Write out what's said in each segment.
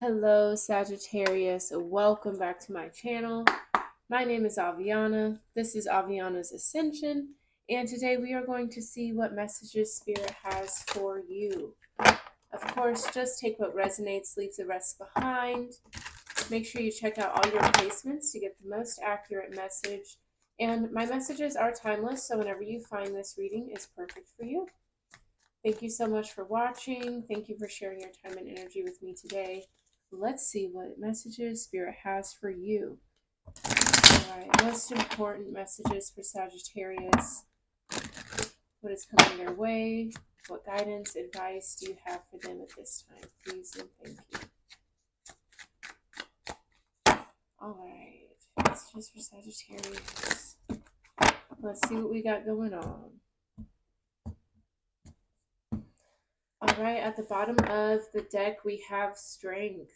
Hello, Sagittarius. Welcome back to my channel. My name is Aviana. This is Aviana's Ascension, and today we are going to see what messages Spirit has for you. Of course, just take what resonates, leave the rest behind. Make sure you check out all your placements to get the most accurate message. And my messages are timeless, so whenever you find this reading is perfect for you. Thank you so much for watching. Thank you for sharing your time and energy with me today. Let's see what messages Spirit has for you. All right, most important messages for Sagittarius. What is coming their way? What guidance, advice do you have for them at this time? Please and thank you. All right, messages for Sagittarius. Let's see what we got going on. All right, at the bottom of the deck, we have strength.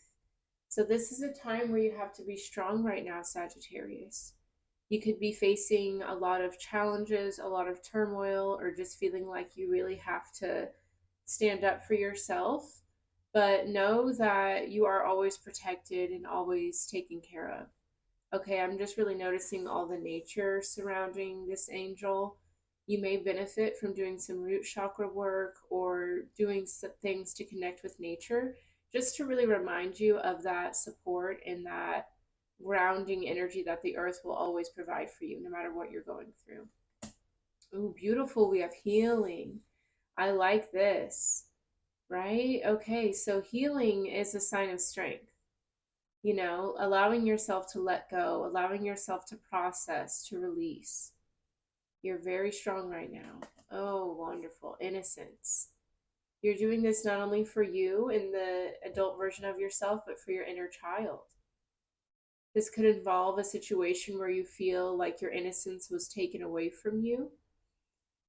So this is a time where you have to be strong right now, Sagittarius. You could be facing a lot of challenges, a lot of turmoil, or just feeling like you really have to stand up for yourself. But know that you are always protected and always taken care of. Okay, I'm just really noticing all the nature surrounding this angel. You may benefit from doing some root chakra work or doing some things to connect with nature, just to really remind you of that support and that grounding energy that the earth will always provide for you, no matter what you're going through. Ooh, beautiful. We have healing. I like this, right? Okay, so healing is a sign of strength. You know, allowing yourself to let go, allowing yourself to process, to release. You're very strong right now. Oh, wonderful. Innocence. You're doing this not only for you in the adult version of yourself, but for your inner child. This could involve a situation where you feel like your innocence was taken away from you,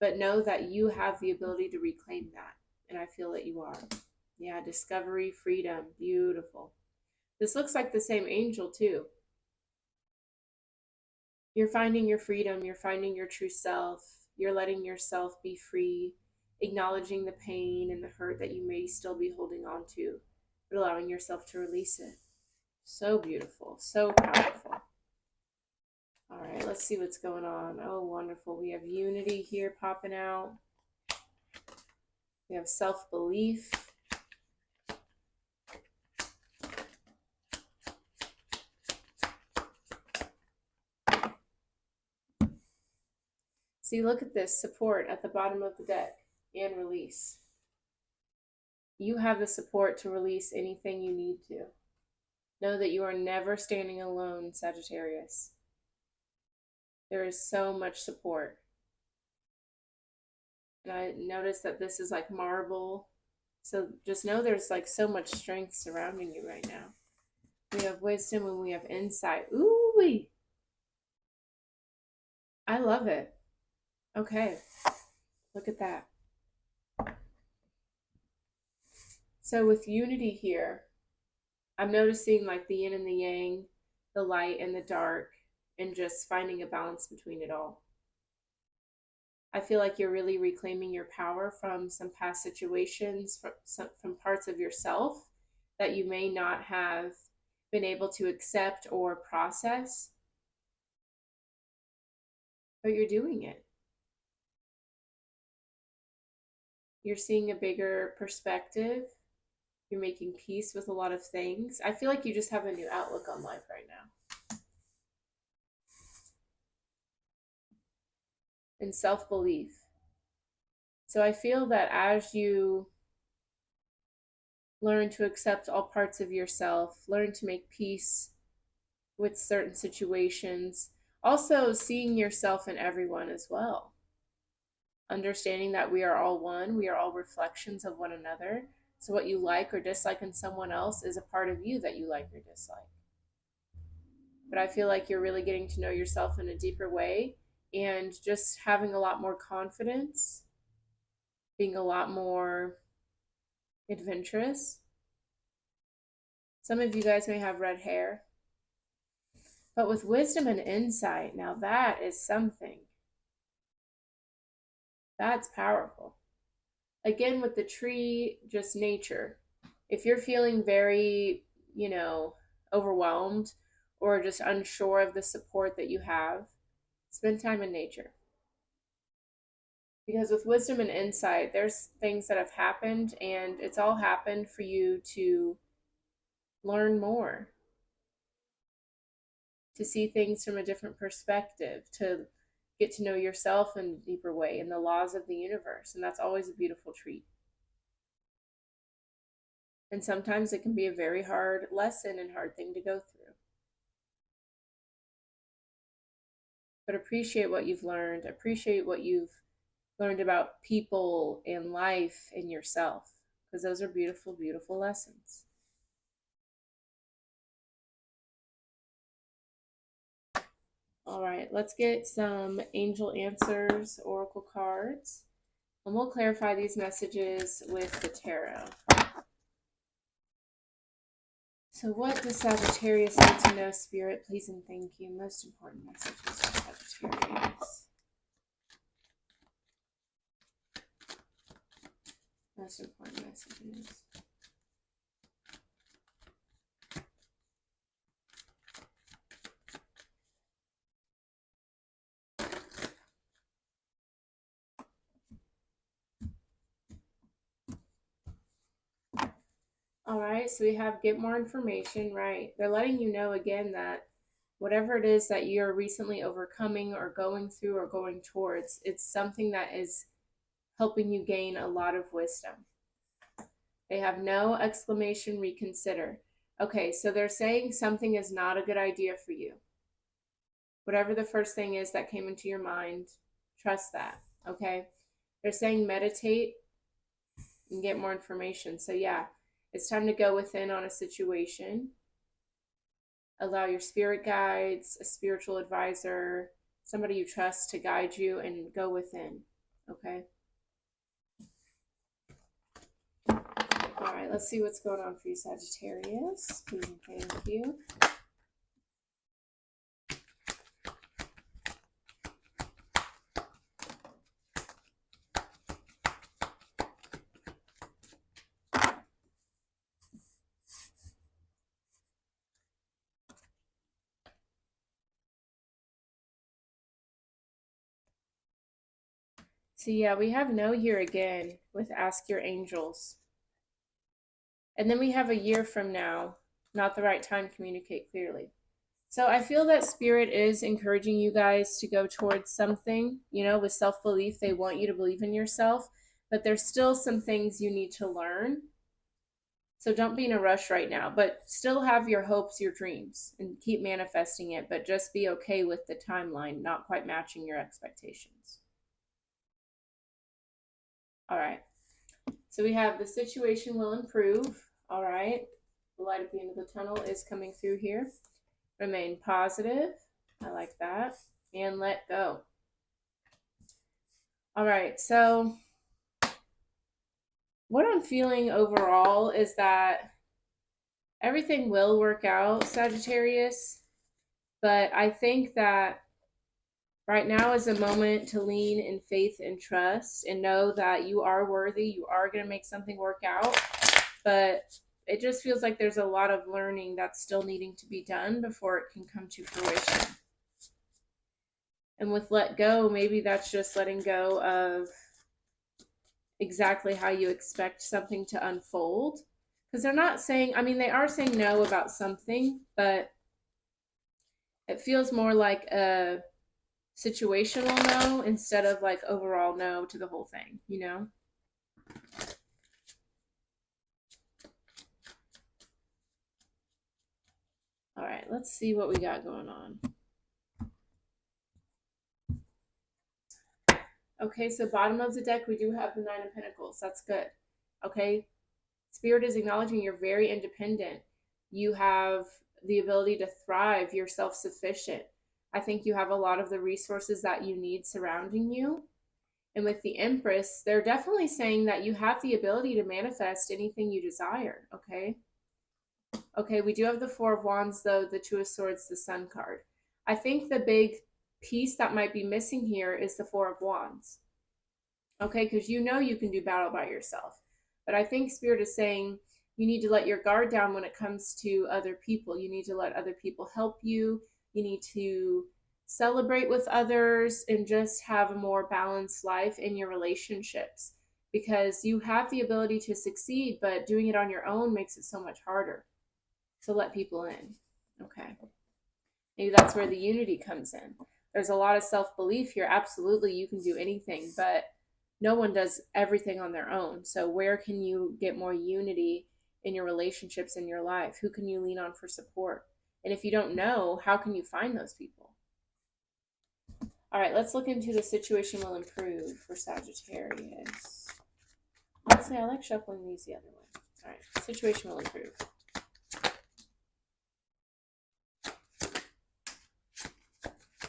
but know that you have the ability to reclaim that. And I feel that you are. Yeah, discovery, freedom, beautiful. This looks like the same angel too. You're finding your freedom, you're finding your true self, you're letting yourself be free, acknowledging the pain and the hurt that you may still be holding on to, but allowing yourself to release it. So beautiful, so powerful. All right, let's see what's going on. Oh, wonderful. We have unity here popping out. We have self-belief. See, look at this support at the bottom of the deck and release. You have the support to release anything you need to. Know that you are never standing alone, Sagittarius. There is so much support. And I notice that this is like marble. So just know there's like so much strength surrounding you right now. We have wisdom and we have insight. Ooh-wee. I love it. Okay. Look at that. So with unity here, I'm noticing like the yin and the yang, the light and the dark, and just finding a balance between it all. I feel like you're really reclaiming your power from some past situations, from parts of yourself that you may not have been able to accept or process, but you're doing it. You're seeing a bigger perspective. You're making peace with a lot of things. I feel like you just have a new outlook on life right now. And self-belief. So I feel that as you learn to accept all parts of yourself, learn to make peace with certain situations, also seeing yourself in everyone as well. Understanding that we are all one, we are all reflections of one another. So what you like or dislike in someone else is a part of you that you like or dislike. But I feel like you're really getting to know yourself in a deeper way and just having a lot more confidence, being a lot more adventurous. Some of you guys may have red hair, but with wisdom and insight, now that is something. That's powerful. Again, with the tree, just nature. If you're feeling very overwhelmed or just unsure of the support that you have, spend time in nature. Because with wisdom and insight, there's things that have happened, and it's all happened for you to learn more, to see things from a different perspective, to get to know yourself in a deeper way and the laws of the universe. And that's always a beautiful treat. And sometimes it can be a very hard lesson and hard thing to go through. But appreciate what you've learned. Appreciate what you've learned about people and life and yourself, because those are beautiful, beautiful lessons. All right, let's get some angel answers, oracle cards, and we'll clarify these messages with the tarot. So what does Sagittarius need to know, Spirit? Please and thank you. Most important messages for Sagittarius. Most important messages. All right, so we have get more information, right? They're letting you know again that whatever it is that you're recently overcoming or going through or going towards, it's something that is helping you gain a lot of wisdom. They have no exclamation reconsider. Okay, so they're saying something is not a good idea for you. Whatever the first thing is that came into your mind, trust that, okay? They're saying meditate and get more information. So yeah, it's time to go within on a situation. Allow your spirit guides, a spiritual advisor, somebody you trust to guide you and go within, okay? All right, let's see what's going on for you, Sagittarius. Please and thank you. So yeah, we have no here again with ask your angels. And then we have a year from now, not the right time, communicate clearly. So I feel that Spirit is encouraging you guys to go towards something, with self-belief. They want you to believe in yourself, but there's still some things you need to learn. So don't be in a rush right now, but still have your hopes, your dreams, and keep manifesting it, but just be okay with the timeline not quite matching your expectations. All right. So we have the situation will improve. All right. The light at the end of the tunnel is coming through here. Remain positive. I like that. And let go. All right. So what I'm feeling overall is that everything will work out, Sagittarius. But I think that right now is a moment to lean in faith and trust and know that you are worthy. You are going to make something work out. But it just feels like there's a lot of learning that's still needing to be done before it can come to fruition. And with let go, maybe that's just letting go of exactly how you expect something to unfold. Because they're not saying, they are saying no about something, but it feels more like a situational no instead of like overall no to the whole thing, All right, let's see what we got going on. Okay, so bottom of the deck, we do have the Nine of Pentacles. That's good. Okay, Spirit is acknowledging you're very independent. You have the ability to thrive. You're self-sufficient. I think you have a lot of the resources that you need surrounding you. And with the Empress, they're definitely saying that you have the ability to manifest anything you desire, okay? Okay, we do have the Four of Wands, though, the Two of Swords, the Sun card. I think the big piece that might be missing here is the Four of Wands. Okay, because you can do battle by yourself. But I think Spirit is saying You need to let your guard down when it comes to other people. You need to let other people help you. You need to celebrate with others and just have a more balanced life in your relationships, because you have the ability to succeed, but doing it on your own makes it so much harder. So let people in. Okay. Maybe that's where the unity comes in. There's a lot of self belief here. Absolutely, you can do anything, but no one does everything on their own. So, where can you get more unity in your relationships in your life? Who can you lean on for support? And if you don't know, how can you find those people? All right, let's look into the situation will improve for Sagittarius. Honestly, I like shuffling these the other way. All right, situation will improve.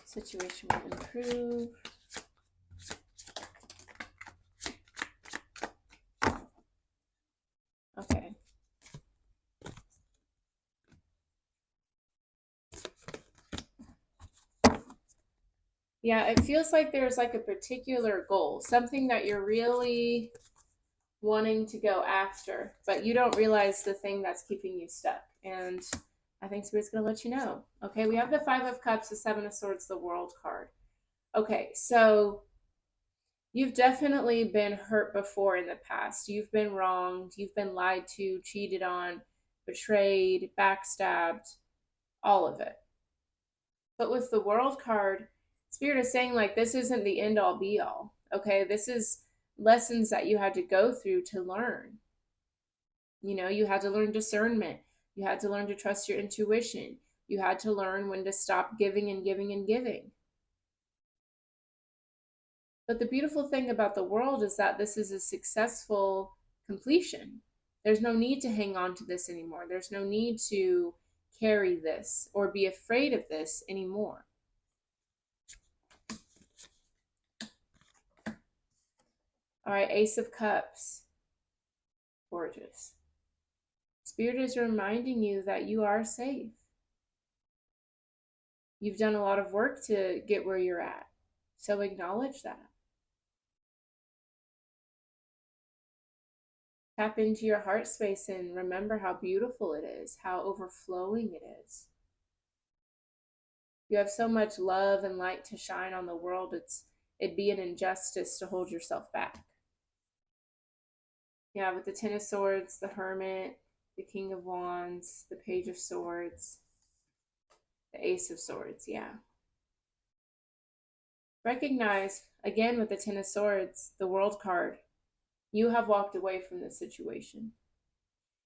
Situation will improve. Okay. Yeah, it feels like there's like a particular goal, something that you're really wanting to go after, but you don't realize the thing that's keeping you stuck. And I think Spirit's going to let you know. Okay, we have the Five of Cups, the Seven of Swords, the World card. Okay, so you've definitely been hurt before in the past. You've been wronged, you've been lied to, cheated on, betrayed, backstabbed, all of it. But with the World card, Spirit is saying, like, this isn't the end all be all. Okay, this is lessons that you had to go through to learn. You know, you had to learn discernment. You had to learn to trust your intuition. You had to learn when to stop giving and giving and giving. But the beautiful thing about the world is that this is a successful completion. There's no need to hang on to this anymore. There's no need to carry this or be afraid of this anymore. All right, Ace of Cups. Gorgeous. Spirit is reminding you that you are safe. You've done a lot of work to get where you're at. So acknowledge that. Tap into your heart space and remember how beautiful it is, how overflowing it is. You have so much love and light to shine on the world. It'd be an injustice to hold yourself back. Yeah, with the Ten of Swords, the Hermit, the King of Wands, the Page of Swords, the Ace of Swords, yeah. Recognize, again with the Ten of Swords, the World card, you have walked away from this situation.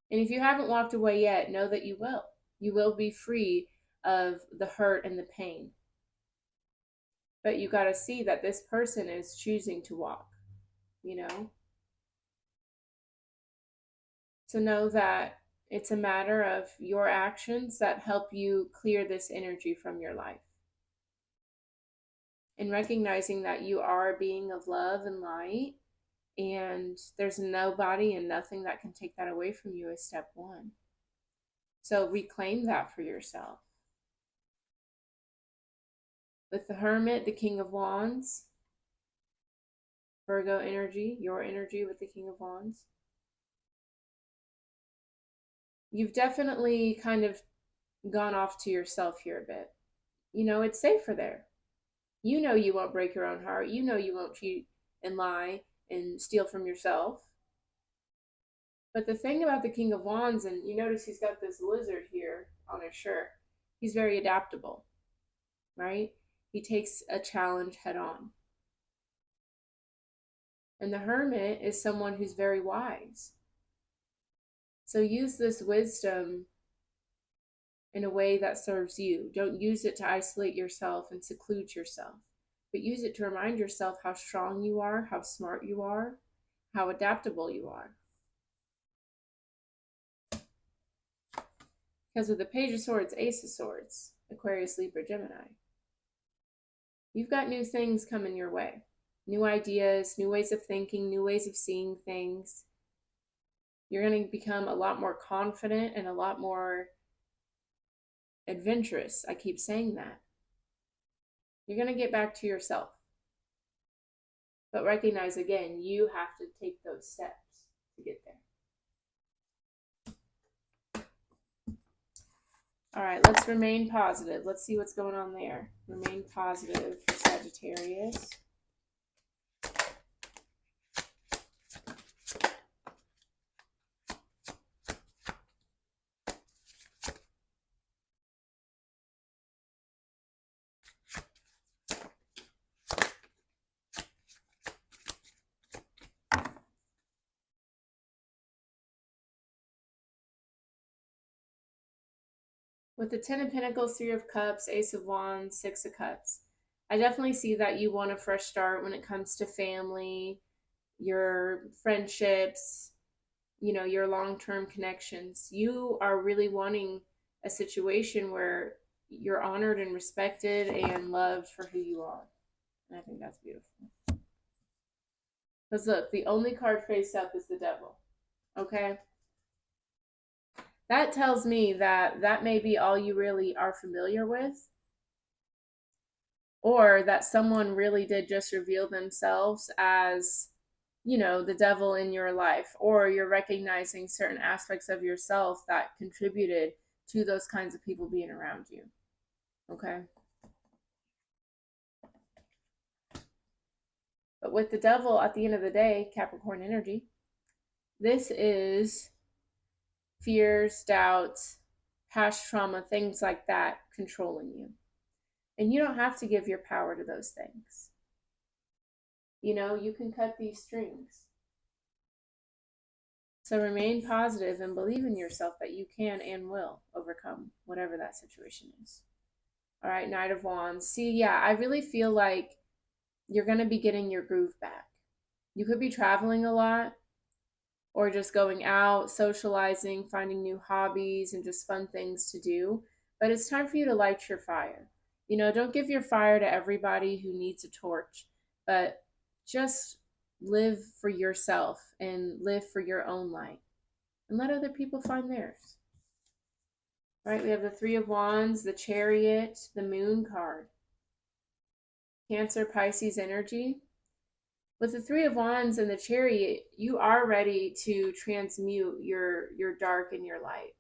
And if you haven't walked away yet, know that you will. You will be free of the hurt and the pain. But you got to see that this person is choosing to walk, you know? So know that it's a matter of your actions that help you clear this energy from your life. And recognizing that you are a being of love and light, and there's nobody and nothing that can take that away from you is step one. So reclaim that for yourself. With the Hermit, the King of Wands, Virgo energy, your energy with the King of Wands. You've definitely kind of gone off to yourself here a bit. You know, it's safer there. You know you won't break your own heart. You know you won't cheat and lie and steal from yourself. But the thing about the King of Wands, and you notice he's got this lizard here on his shirt, he's very adaptable, right? He takes a challenge head on. And the Hermit is someone who's very wise. So use this wisdom in a way that serves you. Don't use it to isolate yourself and seclude yourself, but use it to remind yourself how strong you are, how smart you are, how adaptable you are. Because with the Page of Swords, Ace of Swords, Aquarius, Libra, Gemini, you've got new things coming your way. New ideas, new ways of thinking, new ways of seeing things. You're going to become a lot more confident and a lot more adventurous. I keep saying that. You're going to get back to yourself. But recognize, again, you have to take those steps to get there. All right, let's remain positive. Let's see what's going on there. Remain positive for Sagittarius. With the Ten of Pentacles, Three of Cups, Ace of Wands, Six of Cups, I definitely see that you want a fresh start when it comes to family, your friendships, your long-term connections. You are really wanting a situation where you're honored and respected and loved for who you are. And I think that's beautiful. Because look, the only card face up is the Devil. Okay? That tells me that that may be all you really are familiar with, or that someone really did just reveal themselves as, the devil in your life, or you're recognizing certain aspects of yourself that contributed to those kinds of people being around you. Okay? But with the devil, at the end of the day, Capricorn energy, this is fears, doubts, past trauma, things like that controlling you. And you don't have to give your power to those things. You can cut these strings. So remain positive and believe in yourself that you can and will overcome whatever that situation is. All right, Knight of Wands. See, yeah, I really feel like you're going to be getting your groove back. You could be traveling a lot or just going out, socializing, finding new hobbies and just fun things to do. But it's time for you to light your fire. Don't give your fire to everybody who needs a torch, but just live for yourself and live for your own light and let other people find theirs. All right, we have the Three of Wands, the Chariot, the Moon card. Cancer, Pisces energy. With the Three of Wands and the Chariot, you are ready to transmute your dark and your light.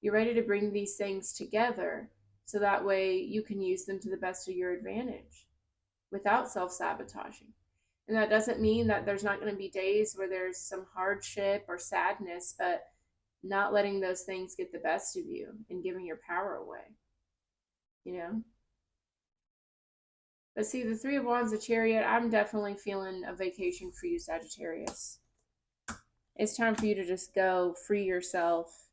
You're ready to bring these things together so that way you can use them to the best of your advantage without self-sabotaging. And that doesn't mean that there's not going to be days where there's some hardship or sadness, but not letting those things get the best of you and giving your power away. But see, the Three of Wands, the Chariot, I'm definitely feeling a vacation for you, Sagittarius. It's time for you to just go free yourself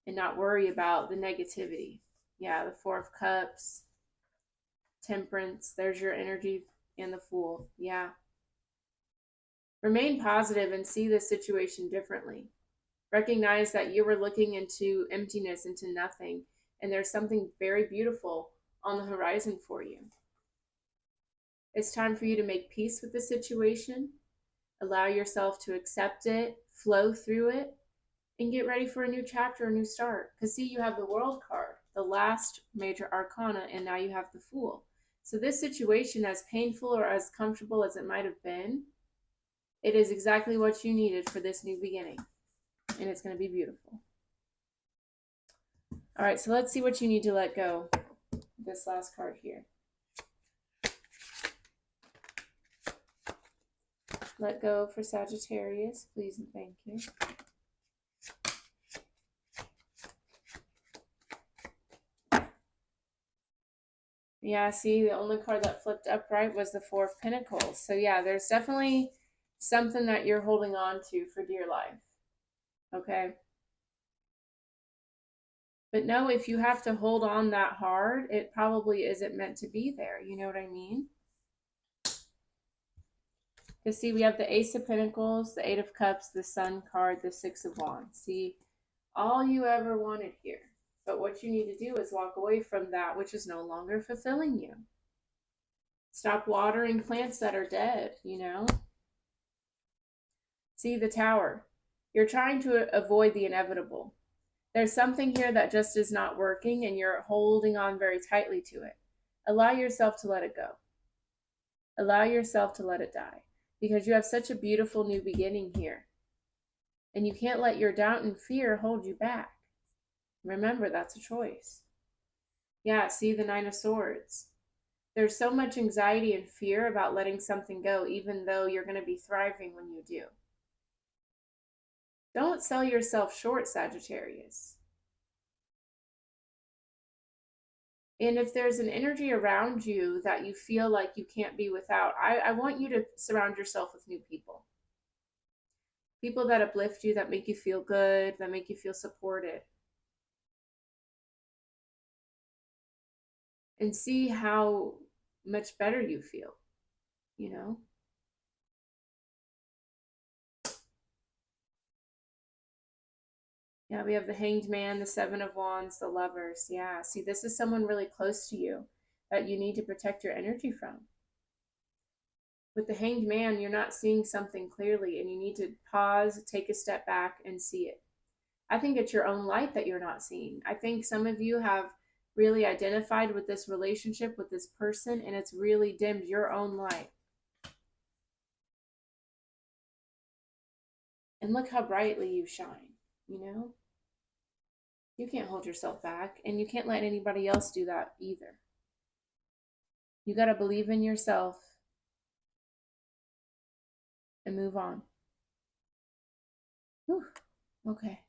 and not worry about the negativity. Yeah, the Four of Cups, Temperance, there's your energy, and the Fool. Yeah. Remain positive and see this situation differently. Recognize that you were looking into emptiness, into nothing, and there's something very beautiful on the horizon for you. It's time for you to make peace with the situation, allow yourself to accept it, flow through it, and get ready for a new chapter, a new start. Because see, you have the World card, the last major arcana, and now you have the Fool. So this situation, as painful or as comfortable as it might have been, it is exactly what you needed for this new beginning. And it's going to be beautiful. All right, so let's see what you need to let go. This last card here. Let go for Sagittarius, please and thank you. Yeah, see, the only card that flipped upright was the Four of Pentacles. So yeah, there's definitely something that you're holding on to for dear life. Okay? But no, if you have to hold on that hard, it probably isn't meant to be there. You know what I mean? Because see, we have the Ace of Pentacles, the Eight of Cups, the Sun card, the Six of Wands. See, all you ever wanted here. But what you need to do is walk away from that which is no longer fulfilling you. Stop watering plants that are dead, See, the Tower. You're trying to avoid the inevitable. There's something here that just is not working and you're holding on very tightly to it. Allow yourself to let it go. Allow yourself to let it die. Because you have such a beautiful new beginning here. And you can't let your doubt and fear hold you back. Remember, that's a choice. Yeah, see the Nine of Swords. There's so much anxiety and fear about letting something go, even though you're going to be thriving when you do. Don't sell yourself short, Sagittarius. And if there's an energy around you that you feel like you can't be without, I want you to surround yourself with new people. People that uplift you, that make you feel good, that make you feel supported. And see how much better you feel, you know? Yeah, we have the Hanged Man, the Seven of Wands, the Lovers. Yeah, see, this is someone really close to you that you need to protect your energy from. With the Hanged Man, you're not seeing something clearly and you need to pause, take a step back, and see it. I think it's your own light that you're not seeing. I think some of you have really identified with this relationship, with this person, and it's really dimmed your own light. And look how brightly you shine, you know? You can't hold yourself back, and you can't let anybody else do that either. You got to believe in yourself and move on. Whew. Okay.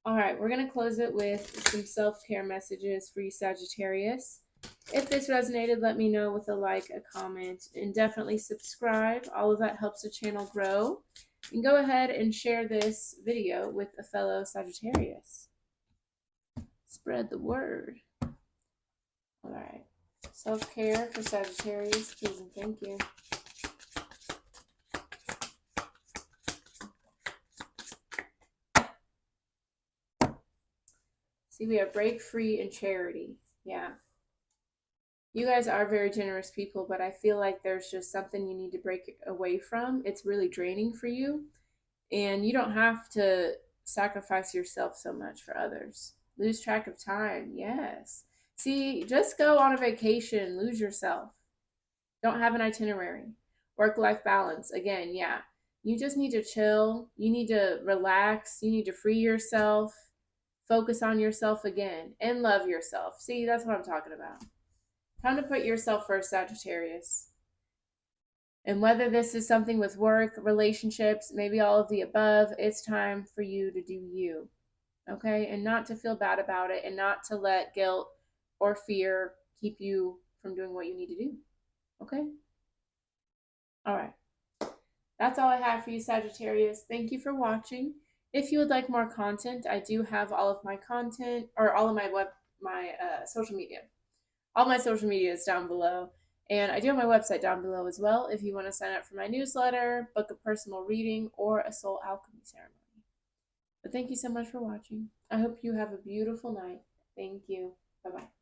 All right, we're going to close it with some self-care messages for you, Sagittarius. If this resonated, let me know with a like, a comment, and definitely subscribe. All of that helps the channel grow. And go ahead and share this video with a fellow Sagittarius. Spread the word. All right. Self-care for Sagittarius, please and thank you. See, we have break free and charity. Yeah. You guys are very generous people, but I feel like there's just something you need to break away from. It's really draining for you. And you don't have to sacrifice yourself so much for others. Lose track of time. Yes. See, just go on a vacation, lose yourself. Don't have an itinerary. Work-life balance. Again, yeah. You just need to chill. You need to relax. You need to free yourself. Focus on yourself again and love yourself. See, that's what I'm talking about. Time to put yourself first, Sagittarius. And whether this is something with work, relationships, maybe all of the above, it's time for you to do you. Okay? And not to feel bad about it and not to let guilt or fear keep you from doing what you need to do. Okay? All right. That's all I have for you, Sagittarius. Thank you for watching. If you would like more content, I do have all of my content or all of my social media. All my social media is down below. And I do have my website down below as well if you want to sign up for my newsletter, book a personal reading, or a soul alchemy ceremony. But thank you so much for watching. I hope you have a beautiful night. Thank you. Bye-bye.